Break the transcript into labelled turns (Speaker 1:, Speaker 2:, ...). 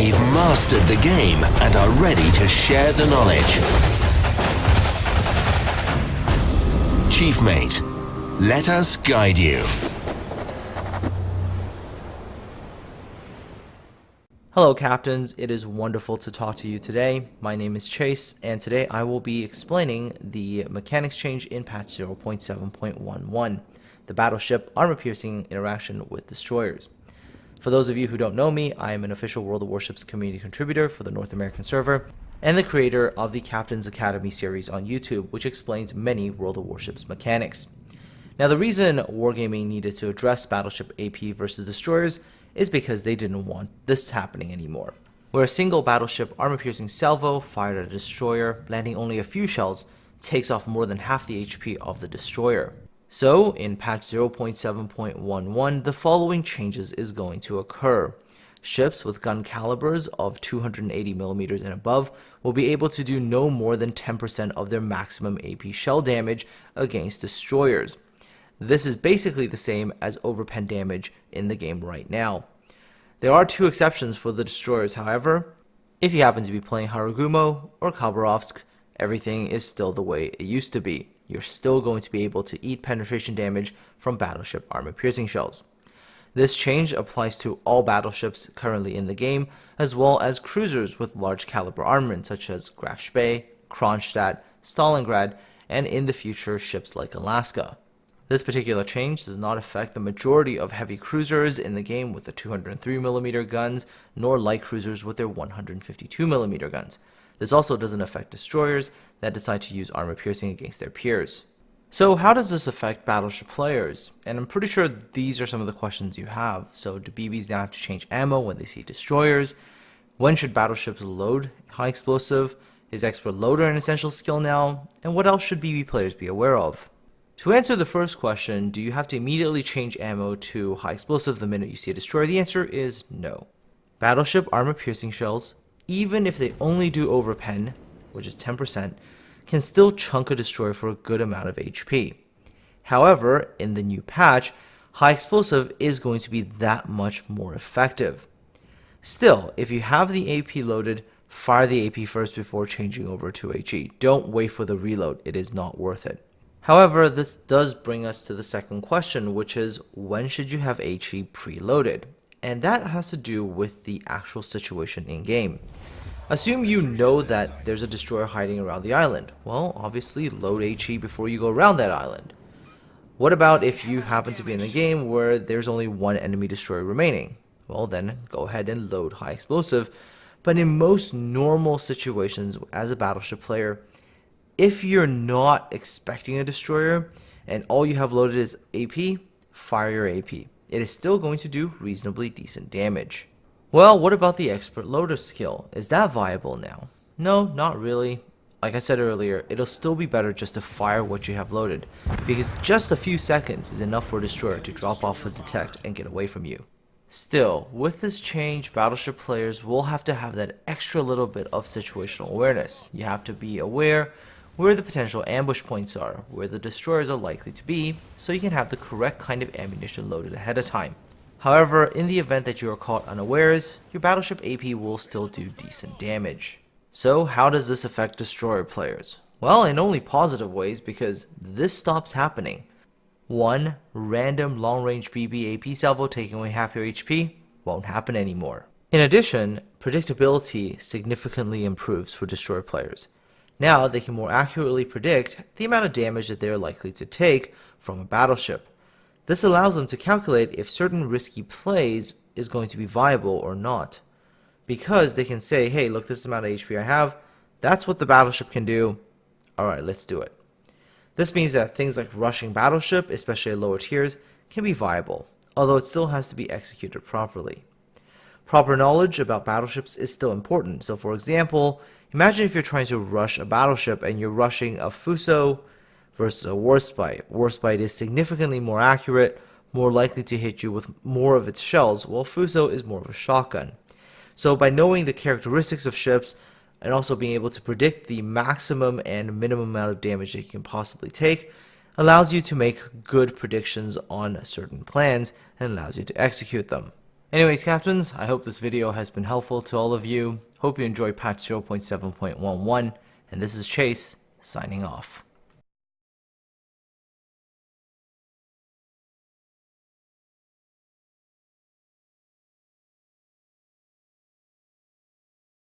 Speaker 1: They've mastered the game and are ready to share the knowledge. Chiefmate, let us guide you.
Speaker 2: Hello Captains, it is wonderful to talk to you today. My name is Chase, and today I will be explaining the mechanics change in patch 0.7.11, the Battleship armor-piercing interaction with destroyers. For those of you who don't know me, I am an official World of Warships community contributor for the North American server, and the creator of the Captain's Academy series on YouTube, which explains many World of Warships mechanics. Now, the reason Wargaming needed to address Battleship AP versus destroyers is because they didn't want this happening anymore, where a single battleship armor-piercing salvo fired at a destroyer, landing only a few shells, takes off more than half the HP of the destroyer. So, in patch 0.7.11, the following changes is going to occur. Ships with gun calibers of 280mm and above will be able to do no more than 10% of their maximum AP shell damage against destroyers. This is basically the same as overpen damage in the game right now. There are two exceptions for the destroyers, however. If you happen to be playing Haragumo or Khabarovsk, everything is still the way it used to be. You're still going to be able to eat penetration damage from battleship armor-piercing shells. This change applies to all battleships currently in the game, as well as cruisers with large caliber armament such as Graf Spee, Kronstadt, Stalingrad, and in the future ships like Alaska. This particular change does not affect the majority of heavy cruisers in the game with the 203mm guns, nor light cruisers with their 152mm guns. This also doesn't affect destroyers that decide to use armor piercing against their peers. So how does this affect battleship players? And I'm pretty sure these are some of the questions you have. So do BBs now have to change ammo when they see destroyers? When should battleships load high explosive? Is expert loader an essential skill now? And what else should BB players be aware of? To answer the first question, do you have to immediately change ammo to high explosive the minute you see a destroyer? The answer is no. Battleship armor-piercing shells, even if they only do overpen, which is 10%, can still chunk a destroyer for a good amount of HP. However, in the new patch, high explosive is going to be that much more effective. Still, if you have the AP loaded, fire the AP first before changing over to HE. Don't wait for the reload, it is not worth it. However, this does bring us to the second question, which is when should you have HE preloaded? And that has to do with the actual situation in game. Assume you know that there's a destroyer hiding around the island. Well, obviously load HE before you go around that island. What about if you happen to be in a game where there's only one enemy destroyer remaining? Well, then go ahead and load high explosive. But in most normal situations as a battleship player, if you're not expecting a destroyer and all you have loaded is AP, fire your AP. It is still going to do reasonably decent damage. Well, what about the expert loader skill? Is that viable now? No, not really. Like I said earlier, it'll still be better just to fire what you have loaded, because just a few seconds is enough for a destroyer to drop off with detect and get away from you. Still, with this change, battleship players will have to have that extra little bit of situational awareness. You have to be aware where the potential ambush points are, where the destroyers are likely to be, so you can have the correct kind of ammunition loaded ahead of time. However, in the event that you are caught unawares, your battleship AP will still do decent damage. So how does this affect destroyer players? Well, in only positive ways, because this stops happening. 1. Random long-range BB AP salvo taking away half your HP won't happen anymore. In addition, predictability significantly improves for destroyer players. Now they can more accurately predict the amount of damage that they are likely to take from a battleship. This allows them to calculate if certain risky plays is going to be viable or not. Because they can say, hey, look, this amount of HP I have, that's what the battleship can do. Alright, let's do it. This means that things like rushing battleship, especially at lower tiers, can be viable, although it still has to be executed properly. Proper knowledge about battleships is still important. So for example, imagine if you're trying to rush a battleship and you're rushing a Fuso versus a Warspite. Warspite is significantly more accurate, more likely to hit you with more of its shells, while Fuso is more of a shotgun. So by knowing the characteristics of ships and also being able to predict the maximum and minimum amount of damage that you can possibly take, allows you to make good predictions on certain plans and allows you to execute them. Anyways, captains, I hope this video has been helpful to all of you. Hope you enjoy patch 0.7.11, and this is Chase, signing off.